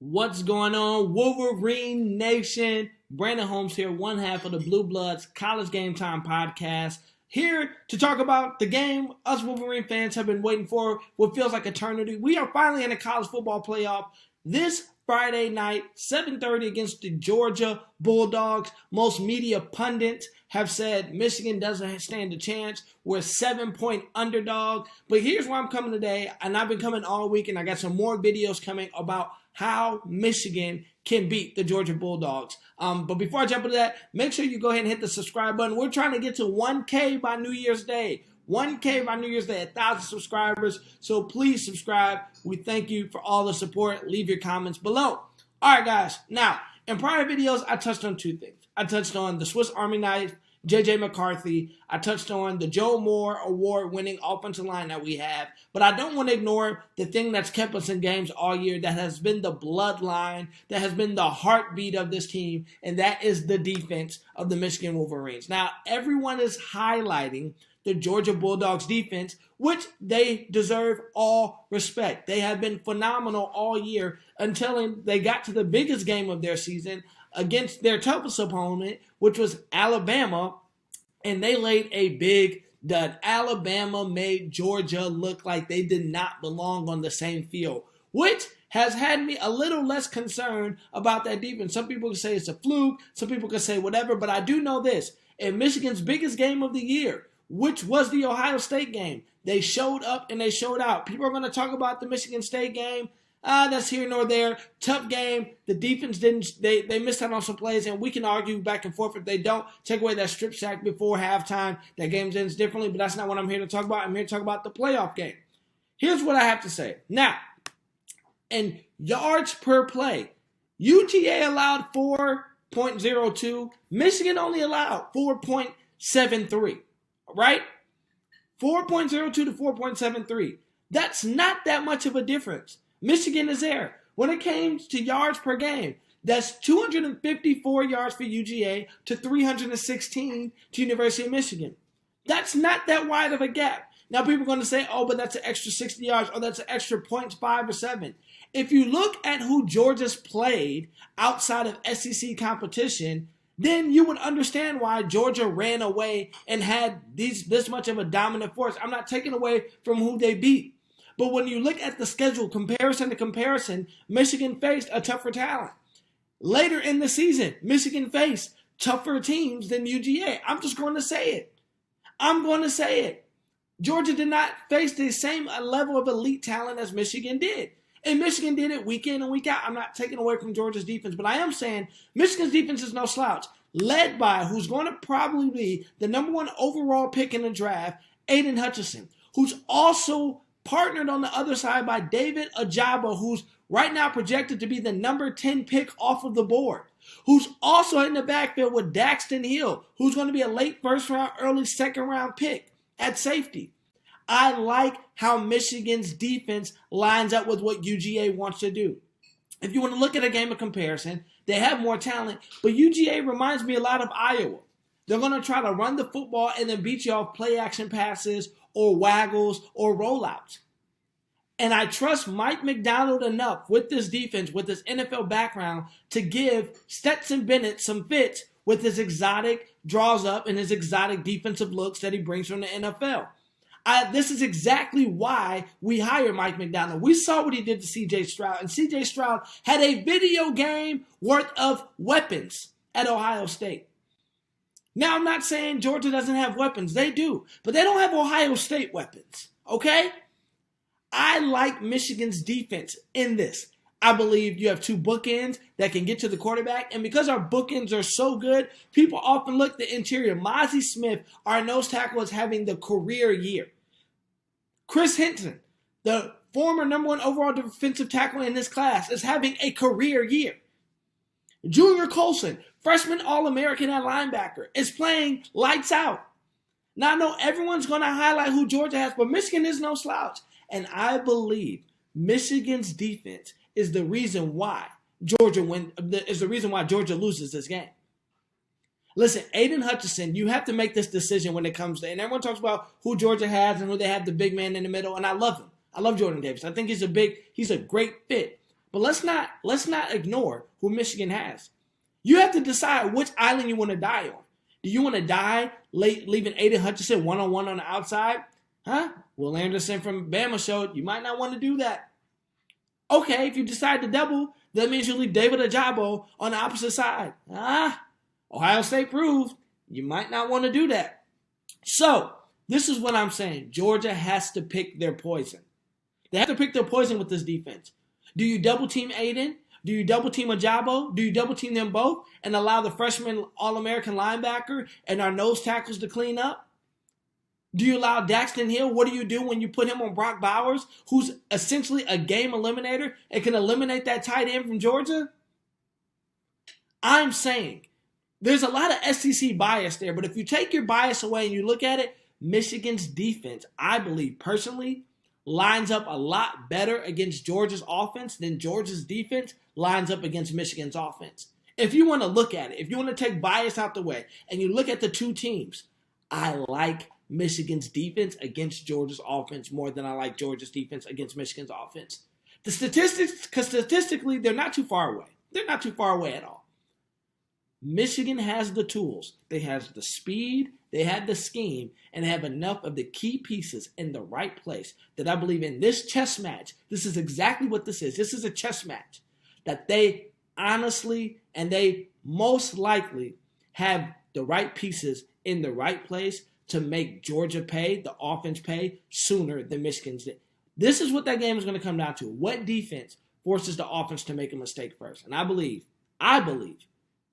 What's going on, Wolverine Nation? Brandon Holmes here, one half of the Blue Bloods College Game Time podcast, here to talk about the game us Wolverine fans have been waiting for what feels like eternity. We are finally in a college football playoff this Friday night, 7:30 against the Georgia Bulldogs. Most media pundits have said Michigan doesn't stand a chance. We're a 7-point underdog. But here's why I'm coming today, and I've been coming all week, and I got some more videos coming about how Michigan can beat the Georgia Bulldogs. But before I jump into that, make sure you go ahead and hit the subscribe button. We're trying to get to 1K by New Year's Day. 1K by New Year's Day, 1,000 subscribers. So please subscribe. We thank you for all the support. Leave your comments below. All right, guys. Now, in prior videos, I touched on two things. I touched on the Swiss Army knife, J.J. McCarthy. I touched on the Joe Moore award-winning offensive line that we have. But I don't want to ignore the thing that's kept us in games all year, that has been the bloodline, that has been the heartbeat of this team, and that is the defense of the Michigan Wolverines. Now, everyone is highlighting the Georgia Bulldogs defense, which they deserve all respect. They have been phenomenal all year until they got to the biggest game of their season against their toughest opponent, which was Alabama, and they laid a big dud. Alabama made Georgia look like they did not belong on the same field, which has had me a little less concerned about that defense. Some people can say it's a fluke, some people can say whatever, but I do know this. In Michigan's biggest game of the year, which was the Ohio State game, they showed up and they showed out. People are going to talk about the Michigan State game. That's here nor there. Tough game. The defense they missed out on some plays, and we can argue back and forth if they don't take away that strip sack before halftime. That game ends differently, but that's not what I'm here to talk about. I'm here to talk about the playoff game. Here's what I have to say. Now, in yards per play, UGA allowed 4.02. Michigan only allowed 4.73. Right? 4.02 to 4.73. That's not that much of a difference. Michigan is there. When it came to yards per game, that's 254 yards for UGA to 316 to University of Michigan. That's not that wide of a gap. Now people are going to say, oh, but that's an extra 60 yards, or that's an extra 0.5 or 7. If you look at who Georgia's played outside of SEC competition, then you would understand why Georgia ran away and had this much of a dominant force. I'm not taking away from who they beat. But when you look at the schedule, comparison to comparison, Michigan faced a tougher talent. Later in the season, Michigan faced tougher teams than UGA. I'm just going to say it. I'm going to say it. Georgia did not face the same level of elite talent as Michigan did. And Michigan did it week in and week out. I'm not taking away from Georgia's defense, but I am saying Michigan's defense is no slouch. Led by who's going to probably be the number 1 overall pick in the draft, Aiden Hutchinson, who's also partnered on the other side by David Ajabo, who's right now projected to be the number 10 pick off of the board, who's also in the backfield with Daxton Hill, who's going to be a late first round, early second round pick at safety. I like how Michigan's defense lines up with what UGA wants to do. If you want to look at a game of comparison, they have more talent, but UGA reminds me a lot of Iowa. They're going to try to run the football and then beat you off play action passes or waggles or rollouts. And I trust Mike McDonald enough with this defense, with his NFL background, to give Stetson Bennett some fits with his exotic draws up and his exotic defensive looks that he brings from the NFL. This is exactly why we hired Mike McDonald. We saw what he did to C.J. Stroud, and C.J. Stroud had a video game worth of weapons at Ohio State. Now, I'm not saying Georgia doesn't have weapons. They do. But they don't have Ohio State weapons. Okay? I like Michigan's defense in this. I believe you have 2 bookends that can get to the quarterback. And because our bookends are so good, people often look at the interior. Mozzie Smith, our nose tackle, is having the career year. Chris Hinton, the former number 1 overall defensive tackle in this class, is having a career year. Junior Colson, freshman All-American at linebacker, is playing lights out. Now, I know everyone's going to highlight who Georgia has, but Michigan is no slouch. And I believe Michigan's defense is the reason why Georgia loses this game. Listen, Aiden Hutchinson, you have to make this decision when it comes to, and everyone talks about who Georgia has and who they have the big man in the middle, and I love him. I love Jordan Davis. I think he's a great fit. But let's not ignore who Michigan has. You have to decide which island you want to die on. Do you want to die leaving Aiden Hutchinson one-on-one on the outside? Huh? Will Anderson from Bama showed you might not want to do that. Okay, if you decide to double, that means you leave David Ajabo on the opposite side. Ohio State proved you might not want to do that. So, this is what I'm saying. Georgia has to pick their poison. They have to pick their poison with this defense. Do you double team Aiden? Do you double team Ajabo? Do you double team them both and allow the freshman All-American linebacker and our nose tackles to clean up? Do you allow Daxton Hill? What do you do when you put him on Brock Bowers, who's essentially a game eliminator and can eliminate that tight end from Georgia? I'm saying there's a lot of SEC bias there, but if you take your bias away and you look at it, Michigan's defense, I believe personally, lines up a lot better against Georgia's offense than Georgia's defense lines up against Michigan's offense. If you want to look at it, if you want to take bias out the way and you look at the two teams, I like Michigan's defense against Georgia's offense more than I like Georgia's defense against Michigan's offense. The statistics, because statistically, they're not too far away. They're not too far away at all. Michigan has the tools. They have the speed, they have the scheme, and they have enough of the key pieces in the right place that I believe in this chess match, this is exactly what this is. This is a chess match that they honestly and they most likely have the right pieces in the right place to make Georgia pay, the offense pay, sooner than Michigan's did. This is what that game is going to come down to. What defense forces the offense to make a mistake first? And I believe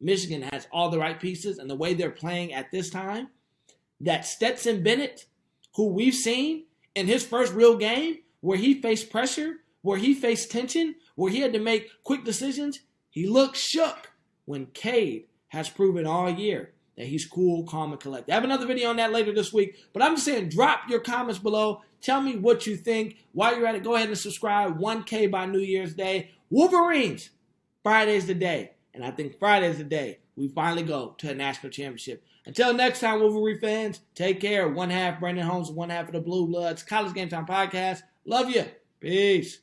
Michigan has all the right pieces, and the way they're playing at this time, that Stetson Bennett, who we've seen in his first real game, where he faced pressure, where he faced tension, where he had to make quick decisions, he looked shook when Cade has proven all year that he's cool, calm, and collected. I have another video on that later this week, but I'm just saying drop your comments below. Tell me what you think. While you're at it, go ahead and subscribe. 1K by New Year's Day. Wolverines, Friday's the day. And I think Friday's the day we finally go to a national championship. Until next time, Wolverine fans, take care. One half Brandon Holmes, one half of the Blue Bloods. College Game Time Podcast. Love you. Peace.